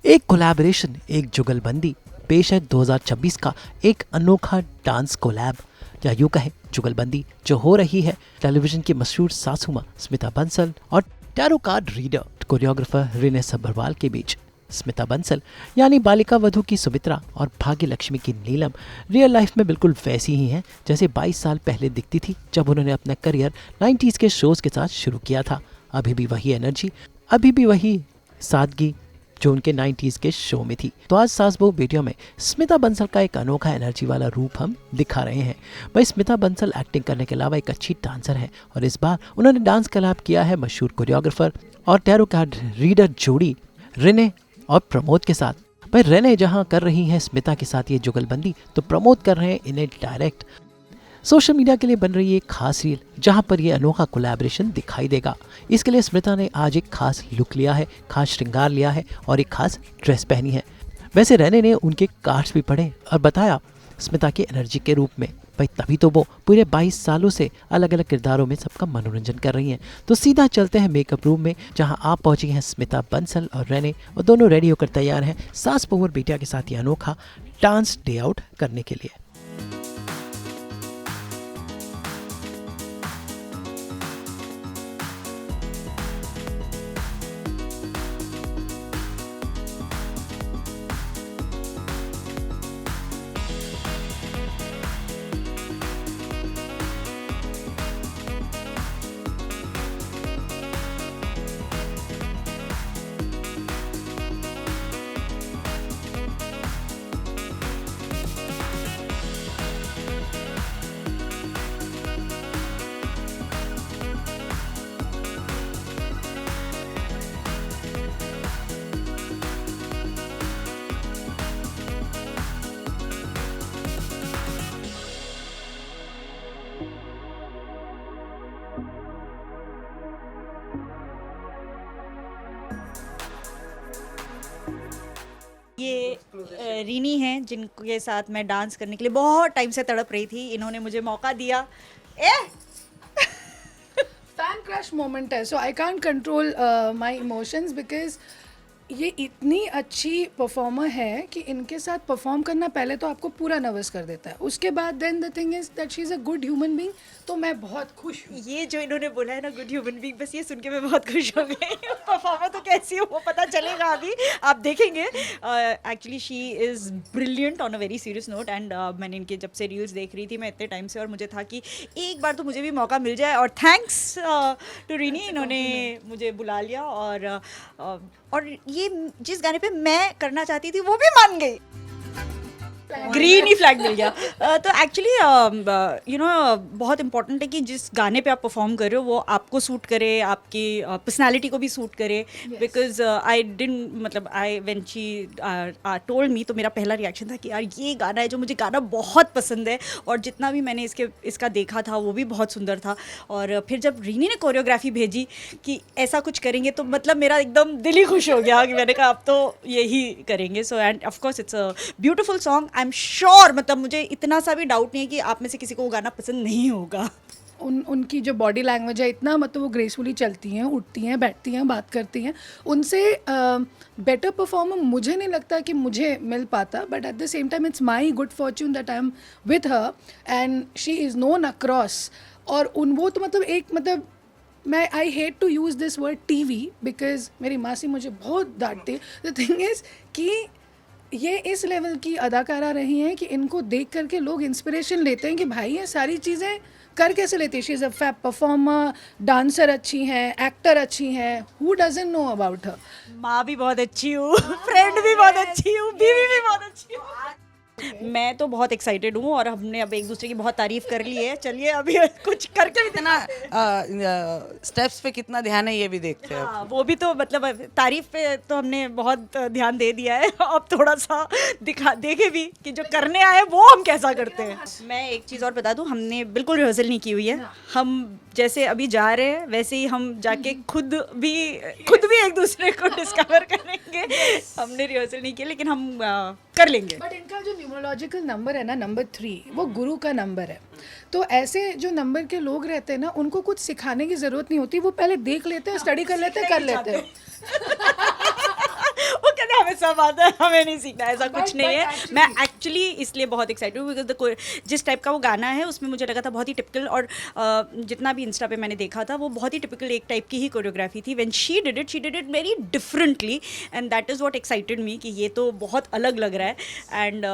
एक कोलैबोरेशन, एक जुगलबंदी पेश है 2026 का एक अनोखा डांस कोलैब, या यूं कहें जुगलबंदी, जो हो रही है टेलीविजन की मशहूर सासू मां स्मिता बंसल और tarot card reader choreographer Rinne Sabharwal के बीच। स्मिता बंसल यानी बालिका वधू की सुमित्रा और भाग्य लक्ष्मी की नीलम रियल लाइफ में बिल्कुल वैसी ही हैं जैसे 22 साल पहले दिखती थी जब उन्होंने अपना करियर 90s के शोज के साथ शुरू किया था। अभी भी वही एनर्जी, अभी भी वही सादगी जो उनके 90s के शो में थी। तो आज सास बहू बेटियों में स्मिता बंसल का एक अनोखा एनर्जी वाला रूप हम दिखा रहे हैं। भाई स्मिता बंसल एक्टिंग करने के अलावा एक अच्छी डांसर है और इस बार उन्होंने डांस कोलैब किया है मशहूर कोरियोग्राफर और टैरो कार्ड रीडर जोड़ी रिने और प्रमोद के साथ। भाई रेने जहां कर रही हैं स्मिता के साथ ये जुगलबंदी, तो प्रमोद कर रहे हैं इन्हें डायरेक्ट। सोशल मीडिया के लिए बन रही है एक खास रील जहां पर ये अनोखा कोलैबोरेशन दिखाई देगा। इसके लिए स्मिता ने आज एक खास लुक लिया है, खास श्रृंगार लिया है और एक खास ड्रेस पहनी है। वैसे रेने ने उनके कार्ड्स भी पढ़े और बताया स्मिता की एनर्जी के रूप में। भाई तभी तो वो पूरे 22 सालों से अलग अलग किरदारों में सबका मनोरंजन कर रही हैं। तो सीधा चलते हैं मेकअप रूम में जहां आप पहुंची हैं स्मिता बंसल और रेने, और दोनों रेडी होकर तैयार हैं सास बहू और बेटिया के साथ ये अनोखा डांस डे आउट करने के लिए। ये रीनी हैं जिनके साथ मैं डांस करने के लिए बहुत टाइम से तड़प रही थी। इन्होंने मुझे मौका दिया। फैन क्रश मोमेंट है, so I can't control my emotions because ये इतनी अच्छी परफॉर्मर है कि इनके साथ परफॉर्म करना पहले तो आपको पूरा नर्वस कर देता है, उसके बाद then the thing is that she is a good human being. तो मैं बहुत खुश हूँ। ये जो इन्होंने बोला है ना गुड ह्यूमन बीइंग, बस ये सुन के मैं बहुत खुश हो गई। परफॉर्मर तो कैसी हो वो पता चलेगा, अभी आप देखेंगे। Actually she is brilliant on a very serious note. And मैंने इनके जब से रील्स देख रही थी मैं इतने टाइम से, और मुझे था कि एक बार तो मुझे भी मौका मिल जाए। और थैंक्स टू रीनी, इन्होंने मुझे बुला लिया और ये जिस गाने पे मैं करना चाहती थी वो भी मान गई। ग्रीन ही फ्लैग मिल गया। तो एक्चुअली यू नो बहुत इंपॉर्टेंट है कि जिस गाने पे आप परफॉर्म कर रहे हो वो आपको सूट करे, आपकी पर्सनालिटी को भी सूट करे। बिकॉज आई डिडंट मतलब I when she told me, तो मेरा पहला रिएक्शन था कि यार ये गाना है जो मुझे गाना बहुत पसंद है, और जितना भी मैंने इसका देखा था वो भी बहुत सुंदर था। और फिर जब रीनी ने कोरियोग्राफी भेजी कि ऐसा कुछ करेंगे, तो मतलब मेरा एकदम दिल ही खुश हो गया कि मैंने कहा अब तो यही करेंगे। So end of course it's a beautiful song. I am sure, मतलब मुझे इतना सा भी डाउट नहीं है कि आप में से किसी को वो गाना पसंद नहीं होगा। उनकी जो बॉडी लैंग्वेज है इतना, मतलब वो ग्रेसफुली चलती हैं, उठती हैं, बैठती हैं, बात करती हैं, उनसे बेटर परफॉर्मर मुझे नहीं लगता कि मुझे मिल पाता। But at the same time it's my good fortune that I am with her and she is known across. और वो तो मतलब एक मतलब मैं I hate to use this word TV because मेरी मासी मुझे बहुत डांटती है। द थिंग इज़ कि ये इस लेवल की अदाकारा रही हैं कि इनको देख करके लोग इंस्पिरेशन लेते हैं कि भाई ये सारी चीज़ें कर कैसे लेती है। She is a fab performer, dancer अच्छी हैं, एक्टर अच्छी हैं, who doesn't know about her. माँ भी बहुत अच्छी हूँ, फ्रेंड भी बहुत अच्छी हूँ, बीवी भी बहुत अच्छी हूँ। मैं तो बहुत एक्साइटेड हूँ और हमने अब एक दूसरे की बहुत तारीफ कर ली है। चलिए अभी कुछ करके भी कितना स्टेप्स पे कितना ध्यान है ये भी देखते हैं। हाँ, वो भी तो मतलब तारीफ पे तो हमने बहुत ध्यान दे दिया है। अब थोड़ा सा देखे भी कि जो करने आए वो हम कैसा करते हैं। मैं एक चीज़ और बता दूँ, हमने बिल्कुल रिहर्सल नहीं की हुई है। हम जैसे अभी जा रहे हैं वैसे ही हम जाके खुद भी एक दूसरे को डिस्कवर करेंगे। हमने रिहर्सल नहीं की, लेकिन हम कर लेंगे। बट इनका जो न्यूमरोलॉजिकल नंबर है ना, नंबर 3, वो गुरु का नंबर है। तो ऐसे जो नंबर के लोग रहते हैं ना, उनको कुछ सिखाने की ज़रूरत नहीं होती, वो पहले देख लेते हैं, स्टडी कर लेते हैं, कर लेते हैं। वो कहते हैं हमें सब आता है, हमें नहीं सीखना, ऐसा कुछ नहीं है। मैं एक्चुअली इसलिए बहुत एक्साइटेड हूँ बिकॉज जिस टाइप का वो गाना है उसमें मुझे लगा था बहुत ही टिपिकल, और जितना भी इंस्टा पे मैंने देखा था वो बहुत ही टिपिकल एक टाइप की ही कोरियोग्राफी थी। When she did it very differently and that is what excited me कि ये तो बहुत अलग लग रहा है एंड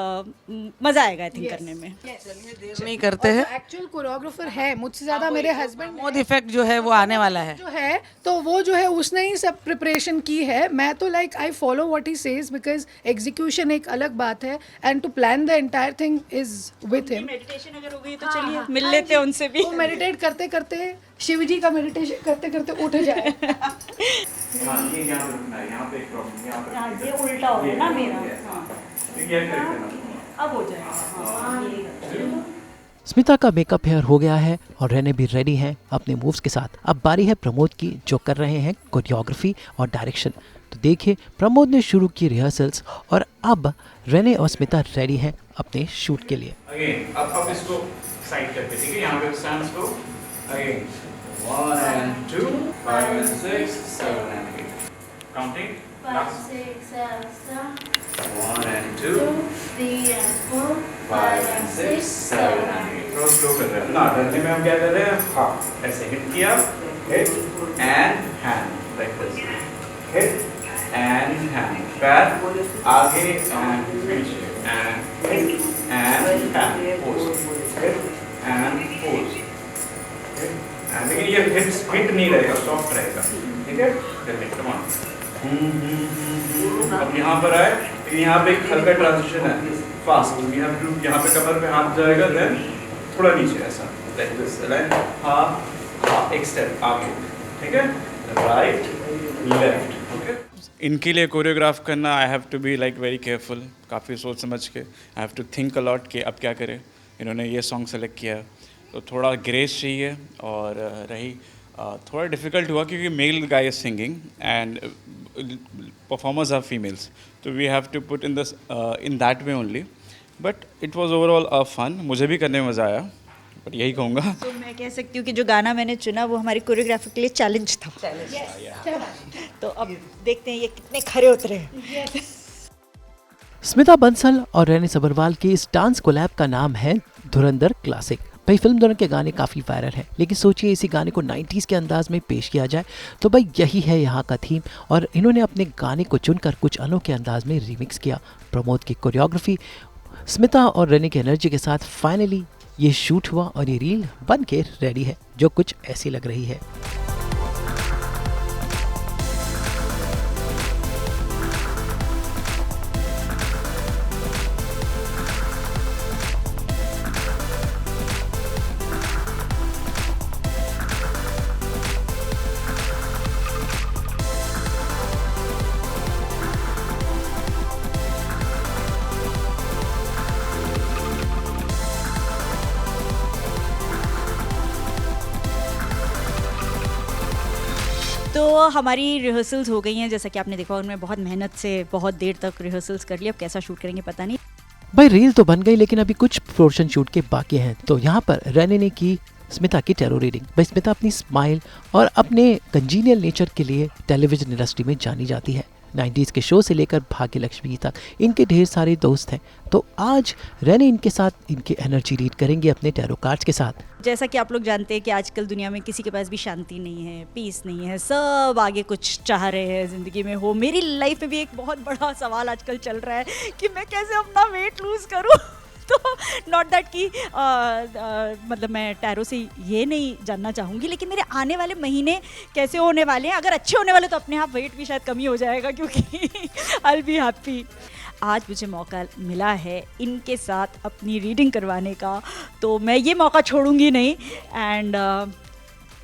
मज़ा आएगा आई थिंक करने में। देर नहीं करते हैं, एक्चुअल कोरियोग्राफर है मुझसे ज़्यादा मेरे हस्बैंड मोद इफेक्ट जो है वो आने वाला है। जो है तो वो जो है उसने ही सब प्रिपरेशन की है। मैं तो like I follow what he says because execution एक अलग बात है and to plan the entire thing is with him. Meditation अगर हो गई तो चलिए मिल लेते हैं उनसे भी। वो मेडिटेट करते करते शिव जी का मेडिटेशन करते करते उठ जाए। हाँ, ये यहाँ पे रुकना है, यहाँ पे एक प्रॉब्लम, यहाँ पे ये उल्टा हो गया ना मेरा। ये करेक्ट है ना। अब हो जाएगा। स्मिता का मेकअप हेयर हो गया है और रेने भी रेडी हैं अपने मूव्स के साथ। अब बारी है प्रमोद की, जो कर रहे हैं कोरियोग्राफी और डायरेक्शन। तो देखिए प्रमोद ने शुरू की रिहर्सल्स और अब रेने और स्मिता रेडी हैं अपने शूट के लिए। अगेन अब इसको साइड करके, ठीक है, यहाँ पे स्टैंड्स को again 1 and 2 5 and 6 7 and 8 counting 5, 6, 7, 1 and 2 3 and 4, 5 and 6 7 and 8 थोड़ा स्लो कर रहे हैं ना। डरने में हम क्या कर रहे हैं, हाँ ऐसे हिट किया, hit and hand like this, hit and hand, पैर आगे एंड पीछे and hit and hand, pose, hit and pose, लेकिन ये हिट नहीं रहेगा, सॉफ्ट रहेगा, ठीक है। चलिए कम ऑन। अब यहाँ पर आए, लेकिन यहाँ पे एक हल्का ट्रांजिशन है, फास्ट। यहाँ पे कमर पे हाथ जाएगा, देन थोड़ा नीचे ऐसा, लाइक दिस, लाइन हाँ एक स्टेप आगे, ठीक है, राइट लेफ्ट, ओके। इनके लिए कोरियोग्राफ करना I have to be like very careful, काफ़ी सोच समझ के, I have to think a lot कि अब क्या करें। इन्होंने ये सॉन्ग सेलेक्ट किया तो थोड़ा ग्रेस चाहिए, और रही थोड़ा डिफ़िकल्ट हुआ क्योंकि male guy is singing and performers are females, तो we have to put in that way only, but it was overall a fun. मुझे भी करने में मज़ा आया, बट यही कहूँगा। तो मैं कह सकती हूँ कि जो गाना मैंने चुना वो हमारी कोरियोग्राफी के लिए चैलेंज था। तो अब देखते हैं ये कितने खरे उतरे हैं। स्मिता बंसल और रेने सबरवाल के इस डांस कोलैब का नाम है धुरंधर क्लासिक। भाई फिल्म धुरंधर के गाने काफ़ी वायरल हैं, लेकिन सोचिए इसी गाने को 90s के अंदाज में पेश किया जाए तो भाई यही है यहाँ का थीम। और इन्होंने अपने गाने को चुनकर कुछ अनोखे अंदाज में रिमिक्स किया। प्रमोद की कोरियोग्राफी, स्मिता और रेने की एनर्जी के साथ फाइनली ये शूट हुआ और ये रील बन के रेडी है, जो कुछ ऐसी लग रही है। तो हमारी रिहर्सल्स हो गई हैं, जैसा कि आपने देखा उनमें बहुत मेहनत से बहुत देर तक रिहर्सल्स कर ली। अब कैसा शूट करेंगे पता नहीं। भाई रील तो बन गई, लेकिन अभी कुछ पोर्शन शूट के बाकी हैं। तो यहाँ पर रेने ने की स्मिता की टेरो रीडिंग। भाई स्मिता अपनी स्माइल और अपने कंजीनियल नेचर के लिए टेलीविजन इंडस्ट्री में जानी जाती है। 90s के शो से लेकर भाग्य लक्ष्मी तक इनके ढेर सारे दोस्त हैं। तो आज रेने इनके साथ इनकी एनर्जी रीड करेंगे अपने टैरो कार्ड्स के साथ। जैसा कि आप लोग जानते हैं कि आजकल दुनिया में किसी के पास भी शांति नहीं है, पीस नहीं है, सब आगे कुछ चाह रहे हैं ज़िंदगी में हो। मेरी लाइफ में भी एक बहुत बड़ा सवाल आजकल चल रहा है कि मैं कैसे अपना वेट लूज़ करूँ। तो नॉट दैट कि मतलब मैं टैरो से ये नहीं जानना चाहूँगी, लेकिन मेरे आने वाले महीने कैसे होने वाले हैं। अगर अच्छे होने वाले तो अपने आप वेट भी शायद कम ही हो जाएगा, क्योंकि आई विल बी हैप्पी। आज मुझे मौका मिला है इनके साथ अपनी रीडिंग करवाने का, तो मैं ये मौका छोड़ूंगी नहीं। And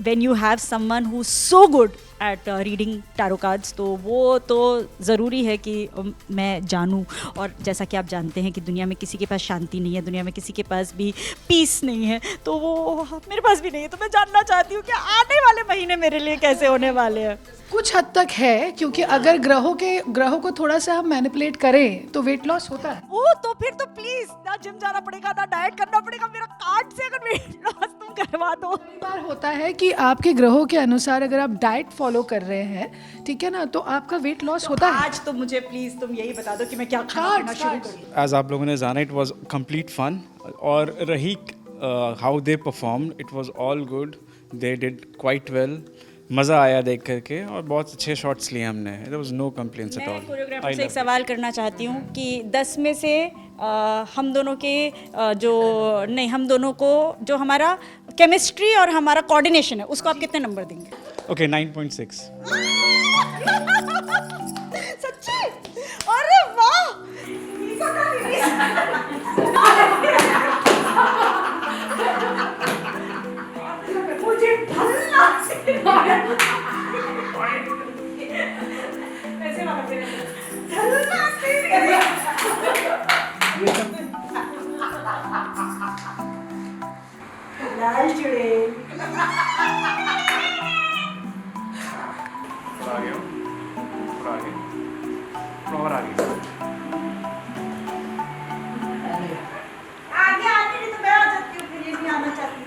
when you have someone who so good at reading tarot cards, तो वो तो ज़रूरी है कि मैं जानूं। और जैसा कि आप जानते हैं कि दुनिया में किसी के पास शांति नहीं है, दुनिया में किसी के पास भी पीस नहीं है, तो वो मेरे पास भी नहीं है। तो मैं जानना चाहती हूँ कि आने वाले महीने मेरे लिए कैसे होने वाले हैं। कुछ हद तक है, क्योंकि अगर ग्रहों को थोड़ा सा हम मैनिपुलेट करें तो वेट लॉस होता है। ओ तो फिर तो प्लीज ना जिम जाना पड़ेगा ना डाइट करना पड़ेगा, मेरा कार्ड से अगर वेट लॉस तुम करवा दो। कई बार होता है कि आपके ग्रहों के अनुसार अगर आप डाइट फॉलो कर रहे हैं, ठीक है ना, तो आपका वेट लॉस होता है। आज तो मुझे प्लीज तुम यही बता दो कि मैं क्या खाना पीना शुरू करूँ। एज आप लोगों ने जाना, इट वाज कंप्लीट फन। और रही how they perform, it was all good, they did quite well. मज़ा आया देख करके और बहुत अच्छे शॉट्स लिए हमने। There was no complaints at मैं ऑल। कोरियोग्राफर से एक सवाल करना चाहती हूँ कि 10 में से हम दोनों के हम दोनों को जो हमारा केमिस्ट्री और हमारा कोऑर्डिनेशन है उसको आप कितने नंबर देंगे? ओके 9.6। सच्ची? अरे वाह! मुझे ढलना ऐसे बात करें, ढलना लाल चुड़ैल। आगे और आगे आगे आने नहीं तो मैं आ जाती हूँ, फिर ये नहीं आना चाहती।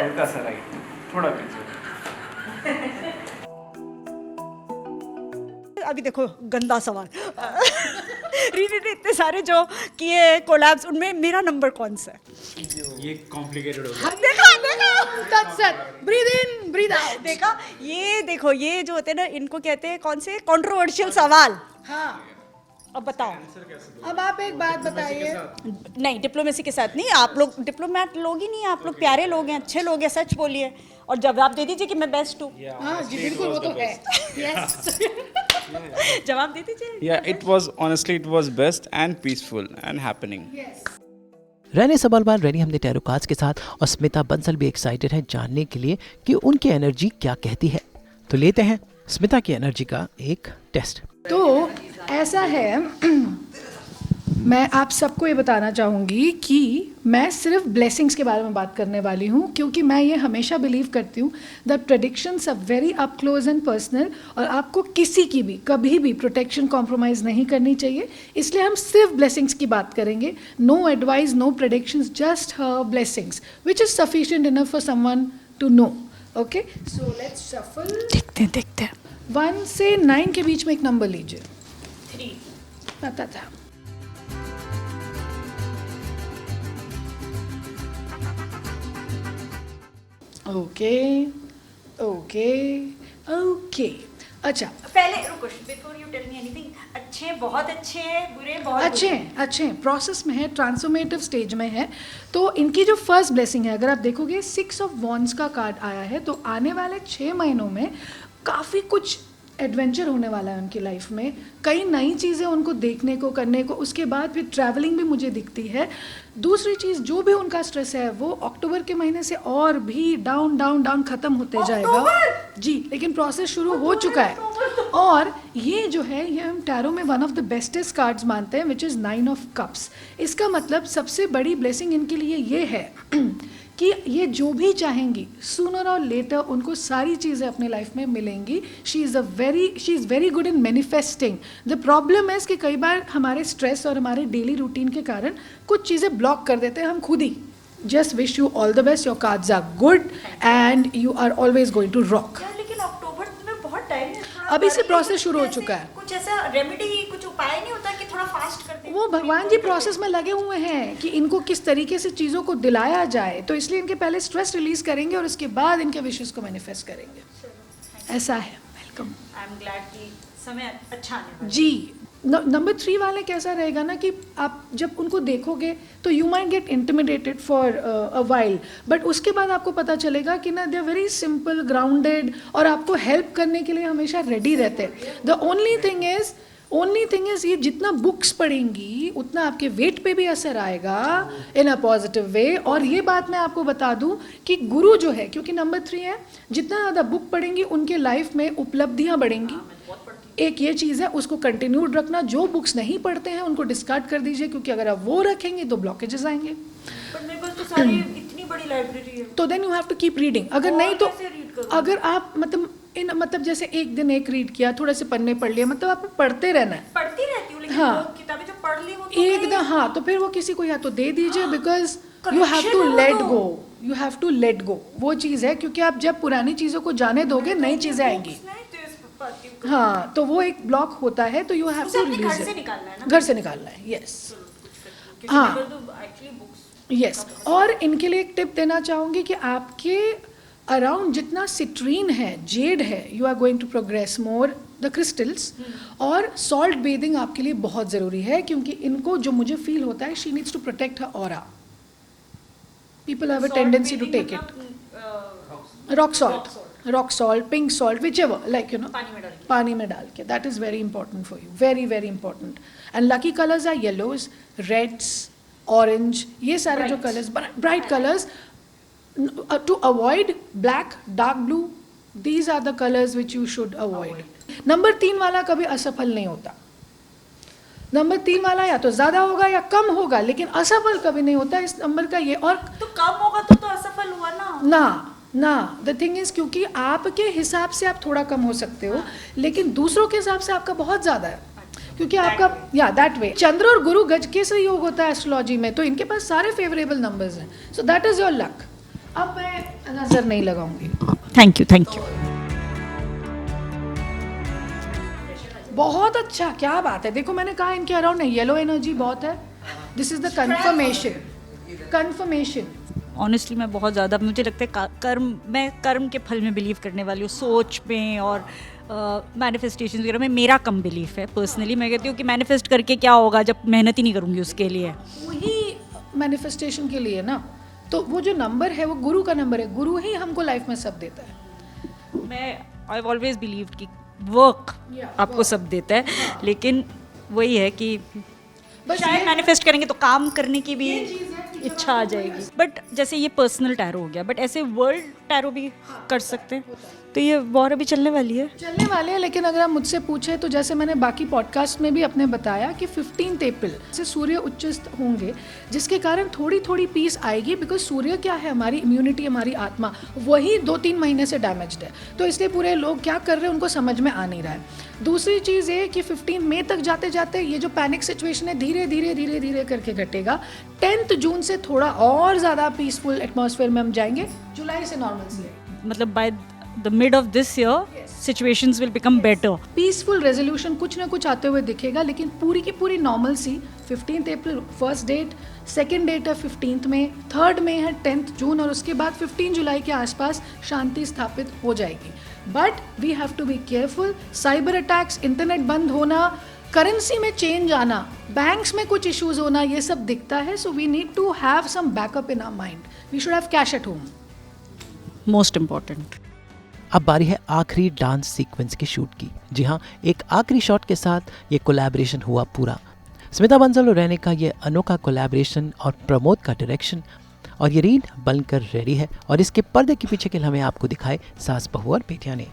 हल्का सा राइट, थोड़ा पीछे। अभी देखो गंदा सवाल। रीनी ने इतने सारे जो किए कोलैब्स, उनमें मेरा नंबर कौन सा है? ये कॉम्प्लिकेटेड हो गया। देखा देखा That's it. Breathe in, breathe out. देखा, ये देखो, ये जो होते हैं ना, इनको कहते हैं कौन से कंट्रोवर्शियल सवाल। हाँ, अब बताओ। अब आप एक बात बताइए। नहीं, डिप्लोमेसी के साथ नहीं, आप लोग डिप्लोमेट लोग ही नहीं, आप लोग प्यारे लोग हैं, अच्छे लोग हैं, सच बोलिए और जवाब दे दीजिए कि मैं बेस्ट हूँ। हाँ जी, बिल्कुल, वो तो है। Yes. जवाब दे दीजिए। Yeah, it was honestly, it was best and peaceful and happening. Yes. रहने सवाल रेडी हमने टैरो कार्ड्स के साथ, और स्मिता बंसल भी एक्साइटेड है जानने के लिए कि उनकी एनर्जी क्या कहती है। तो लेते हैं स्मिता की एनर्जी का एक टेस्ट। तो ऐसा है, मैं आप सबको ये बताना चाहूँगी कि मैं सिर्फ ब्लेसिंग्स के बारे में बात करने वाली हूँ, क्योंकि मैं ये हमेशा बिलीव करती हूँ that predictions are very up close and personal, और आपको किसी की भी कभी भी प्रोटेक्शन कॉम्प्रोमाइज़ नहीं करनी चाहिए। इसलिए हम सिर्फ ब्लेसिंग्स की बात करेंगे। No advice, no predictions, just her blessings which is sufficient enough for someone to know. Okay, so let's shuffle. देखते हैं 1 से 9 के बीच में एक नंबर लीजिए। 3। पता था। ओके ओके ओके, अच्छा, पहले रुको, before you tell me anything, अच्छे, बहुत अच्छे हैं, बुरे, बहुत अच्छे अच्छे प्रोसेस में है, ट्रांसफॉर्मेटिव स्टेज में है। तो इनकी जो फर्स्ट ब्लेसिंग है, अगर आप देखोगे 6 ऑफ वॉन्ड्स का कार्ड आया है, तो आने वाले 6 महीनों में काफ़ी कुछ एडवेंचर होने वाला है उनकी लाइफ में। कई नई चीज़ें उनको देखने को, करने को, उसके बाद फिर ट्रैवलिंग भी मुझे दिखती है। दूसरी चीज़, जो भी उनका स्ट्रेस है वो अक्टूबर के महीने से और भी डाउन डाउन डाउन ख़त्म होते जाएगा जी, लेकिन प्रोसेस शुरू हो चुका है। और ये जो है, ये हम टैरो में one of the bestest cards मानते हैं, विच इज़ 9 ऑफ कप्स। इसका मतलब सबसे बड़ी ब्लेसिंग इनके लिए ये है कि ये जो भी चाहेंगी सूनर और लेटर उनको सारी चीज़ें अपने लाइफ में मिलेंगी। She is very good in manifesting. The problem है कि कई बार हमारे स्ट्रेस और हमारे डेली रूटीन के कारण कुछ चीज़ें ब्लॉक कर देते हैं हम खुद ही। Just wish you all the best, your cards are good and you are always going to rock. लेकिन अक्टूबर में बहुत टाइम है, अभी से प्रोसेस शुरू हो चुका है। कुछ ऐसा रेमेडी, कुछ उपाय नहीं होता कि थोड़ा फास्ट कर दें? वो भगवान जी प्रोसेस में लगे हुए हैं कि इनको किस तरीके से चीज़ों को दिलाया जाए, तो इसलिए इनके पहले स्ट्रेस रिलीज करेंगे और उसके बाद इनके विशेष को मैनिफेस्ट करेंगे। ऐसा है। वेलकम। आई एम ग्लैड कि समय अच्छा आने वाला है। जी, नंबर 3 वाले कैसा रहेगा ना कि आप जब उनको देखोगे तो you might get intimidated for a while, but उसके बाद आपको पता चलेगा कि ना they are very simple, grounded, और आपको हेल्प करने के लिए हमेशा रेडी रहते हैं। द ओनली थिंग इज़ ये जितना बुक्स पढ़ेंगी उतना आपके वेट पे भी असर आएगा इन अ पॉजिटिव वे। और ये बात मैं आपको बता दूं कि गुरु जो है, क्योंकि नंबर 3 है, जितना ज़्यादा बुक पढ़ेंगी उनके लाइफ में उपलब्धियाँ बढ़ेंगी। एक ये चीज़ है, उसको कंटिन्यूड रखना। जो बुक्स नहीं पढ़ते हैं उनको डिस्कार्ड कर दीजिए, क्योंकि अगर आप वो रखेंगे तो ब्लॉकेजेस आएंगे। पर मेरे पास तो सारी इतनी बड़ी लाइब्रेरी है। तो then you have to keep reading. अगर नहीं तो कैसे read करूं? अगर आप मतलब इन मतलब जैसे एक दिन एक रीड किया, थोड़े से पन्ने पढ़ लिए, मतलब आपको पढ़ते रहना है। पढ़ती रहती हूँ लेकिन हाँ। वो किताबें जो पढ़ ली वो तो एकदम हाँ, तो फिर वो किसी को या तो दे दीजिए, because you have to let go, you have to let go, वो चीज़ है, क्योंकि आप जब पुरानी चीज़ों को जाने दोगे नई चीज़ें आएंगी। हाँ, तो वो एक ब्लॉक होता है, तो यू हैव टू रिलीज घर से निकालना है ना, घर से निकालना है, यस हाँ यस। और इनके लिए एक टिप देना चाहूँगी कि आपके अराउंड जितना सिट्रीन है, जेड है, you are going to progress more the crystals. और सॉल्ट बेदिंग आपके लिए बहुत ज़रूरी है, क्योंकि इनको जो मुझे फील होता है, she needs to protect her aura. People have a tendency to take it. Rock salt, pink salt, which ever, like you know, पानी में डाल के, that is very important for you, very very important. And lucky colours are yellows, reds, orange, ये सारे जो colours, bright colours, to avoid black, dark blue, these are the colors which you should avoid. Number 3 वाला कभी असफल नहीं होता। Number 3 वाला या तो ज़्यादा होगा या कम होगा, लेकिन असफल कभी नहीं होता इस नंबर का ये। और तो कम होगा तो असफल हुआ ना। ना द थिंग इज, क्योंकि आपके हिसाब से आप थोड़ा कम हो सकते हो, लेकिन दूसरों के हिसाब से आपका बहुत ज़्यादा है, क्योंकि आपका या दैट वे। चंद्र और गुरु गज के से योग होता है एस्ट्रोलॉजी में, तो इनके पास सारे फेवरेबल नंबर्स हैं, so that is your luck. अब मैं नजर नहीं लगाऊंगी। Thank you. बहुत अच्छा, क्या बात है। देखो मैंने कहा इनके अराउंड येलो एनर्जी बहुत है, this is the confirmation. Honestly मैं बहुत ज़्यादा, मुझे लगता है मैं कर्म के फल में बिलीव करने वाली हूँ, सोच में और मैनिफेस्टेशन वगैरह में मेरा कम बिलीफ है। पर्सनली मैं कहती हूँ कि मैनिफेस्ट करके क्या होगा जब मेहनत ही नहीं करूँगी उसके लिए। वही मैनिफेस्टेशन के लिए ना, तो वो जो नंबर है वो गुरु का नंबर है, गुरु ही हमको लाइफ में सब देता है। मैं आई ऑलवेज बिलीव कि वर्क आपको सब देता है, लेकिन वही है कि शायद मैनिफेस्ट करेंगे तो काम करने की भी इच्छा आ जाएगी। बट जैसे ये पर्सनल टैरो हो गया, बट ऐसे वर्ल्ड टैरो भी कर सकते हैं, तो ये वॉर अभी चलने वाली है। लेकिन अगर आप मुझसे पूछे तो जैसे मैंने बाकी पॉडकास्ट में भी अपने बताया कि 15 अप्रैल से सूर्य उच्चस्थ होंगे, जिसके कारण थोड़ी थोड़ी पीस आएगी, बिकॉज सूर्य क्या है, हमारी इम्यूनिटी, हमारी आत्मा, वही 2-3 महीने से डैमेज्ड है, तो इसलिए पूरे लोग क्या कर रहे हैं उनको समझ में आ नहीं रहा है। दूसरी चीज़ ये कि 15 मई तक जाते जाते ये जो पैनिक सिचुएशन है धीरे धीरे करके घटेगा। 10 जून से थोड़ा और ज़्यादा पीसफुल एटमॉस्फेयर में हम जाएंगे, जुलाई से नॉर्मल से, मतलब by the mid of this year situations will become better. Peaceful resolution कुछ ना कुछ आते हुए दिखेगा, लेकिन पूरी की पूरी नॉर्मल सी 15 April first date, second date है 15 मई, थर्ड में है 10 जून, और उसके बाद 15 जुलाई के आसपास शांति स्थापित हो जाएगी। But we have to be careful. Cyber attacks, internet बंद होना, करेंसी में चेंज आना, बैंक्स में कुछ इश्यूज होना, ये सब दिखता है, so we need to have some backup in our mind. We should have cash at home, most important. अब बारी है आखिरी डांस सीक्वेंस की शूट की। जी हाँ, एक आखिरी शॉट के साथ ये कोलैबोरेशन हुआ पूरा। स्मिता बंसल और रैने का ये अनोखा कोलैबोरेशन और प्रमोद का डायरेक्शन, और ये रील बनकर रेडी है, और इसके पर्दे के पीछे के हमें आपको दिखाए सास बहू और बेटियां ने।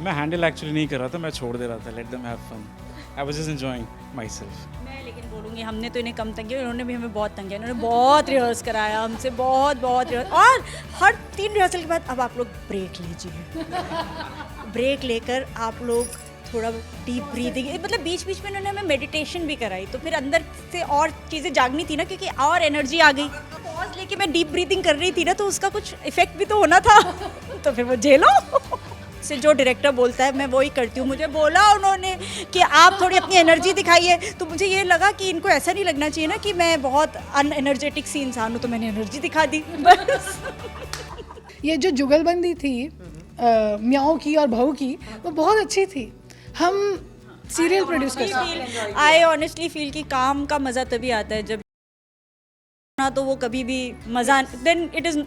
मैं हैंडल एक्चुअली नहीं कर रहा था, मैं छोड़ दे रहा था, let them have fun, I was just enjoying myself. मैं लेकिन बोलूँगी हमने तो इन्हें कम तंग किया, उन्होंने भी हमें बहुत तंग किया। इन्होंने बहुत रिहर्स कराया हमसे, बहुत रिहर्स, और हर 3 रिहर्सल के बाद अब आप लोग ब्रेक लीजिए। ब्रेक लेकर आप लोग थोड़ा डीप ब्रीदिंग, मतलब बीच बीच में इन्होंने हमें मेडिटेशन भी कराई, तो फिर अंदर से और चीज़ें जागनी थी ना, क्योंकि और एनर्जी आ गई। पॉज लेके मैं डीप ब्रीदिंग कर रही थी ना, तो उसका कुछ इफेक्ट भी तो होना था। तो फिर वो झेलो से जो डायरेक्टर बोलता है मैं वही करती हूँ। मुझे बोला उन्होंने कि आप थोड़ी अपनी एनर्जी दिखाइए, तो मुझे ये लगा कि इनको ऐसा नहीं लगना चाहिए ना कि मैं बहुत अनएनर्जेटिक सी इंसान हूँ, तो मैंने एनर्जी दिखा दी बस। ये जो जुगलबंदी थी म्याओ की और बहू की, वो बहुत अच्छी थी। हम सीरियल प्रोड्यूस कर सकते हैं। आई ऑनेस्टली फील कि काम का मज़ा तभी आता है जब ना, तो वो कभी भी मज़ा, देन इट इज़,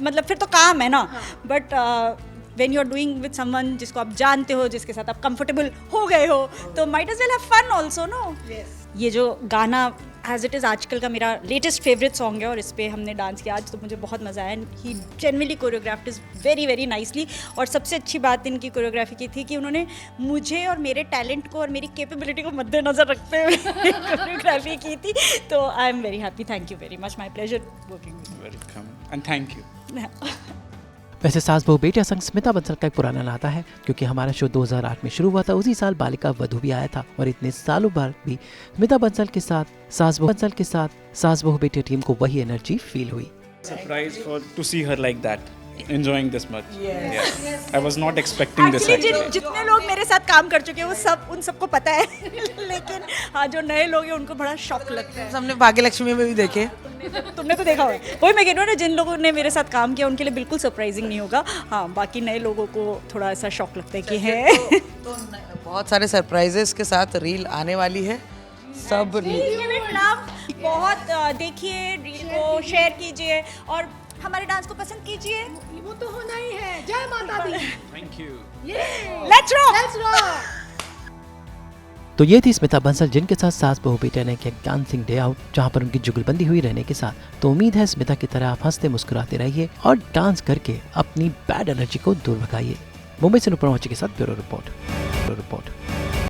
मतलब फिर तो काम है ना। But when you are doing with someone जिसको आप जानते हो, जिसके साथ आप कंफर्टेबल हो गए हो, तो might as well have fun also no. ये जो गाना एज इट इज़ आजकल का मेरा लेटेस्ट फेवरेट सॉन्ग है और इस पर हमने डांस किया आज, तो मुझे बहुत मज़ा आया। He genuinely choreographed is very very nicely. और सबसे अच्छी बात इनकी कोरियोग्राफी की थी कि उन्होंने मुझे और मेरे टैलेंट को और मेरी कैपेबिलिटी को मद्देनज़र रखते हुए कोरियोग्राफी की थी। तो I am very happy, thank you very much, my pleasure working with Welcome and thank you. वैसे सास बहू बेटियां संग स्मिता बंसल का एक पुराना नाता है, क्योंकि हमारा शो 2008 में शुरू हुआ था, उसी साल बालिका वधू भी आया था और इतने सालों बाद भी स्मिता बंसल के साथ सास बहू बेटियां टीम को वही एनर्जी फील हुई। Surprised to see her like that, enjoying this much. Yes. I was not expecting this actually actually. जितने लोग मेरे साथ काम कर चुके हैं वो सब, उन सबको पता है लेकिन हाँ, जो नए लोग हैं उनको बड़ा शॉक लगता है। हमने भाग्यलक्ष्मी में भी देखे। तुमने तो देखा होगा, वही मैं कह रही हूँ ना, जिन लोगों ने मेरे साथ काम किया उनके लिए बिल्कुल सरप्राइजिंग नहीं होगा। हाँ, बाकी नए लोगों को थोड़ा ऐसा शॉक लगता है कि है। तो बहुत सारे सरप्राइजेस के साथ रील आने वाली है। सब बहुत देखिए, रील को शेयर कीजिए और हमारे डांस को पसंद कीजिए। वो तो होना ही है। जय माता दी। Thank you. Let's rock. तो ये थी स्मिता बंसल, जिनके साथ सास बहू बेटियां ने किया डांसिंग डे आउट, जहां पर उनकी जुगलबंदी हुई रहने के साथ। तो उम्मीद है स्मिता की तरह आप हंसते मुस्कुराते रहिए और डांस करके अपनी बैड एनर्जी को दूर भगाइए। मुंबई से अनुपम के साथ ब्यूरो रिपोर्ट।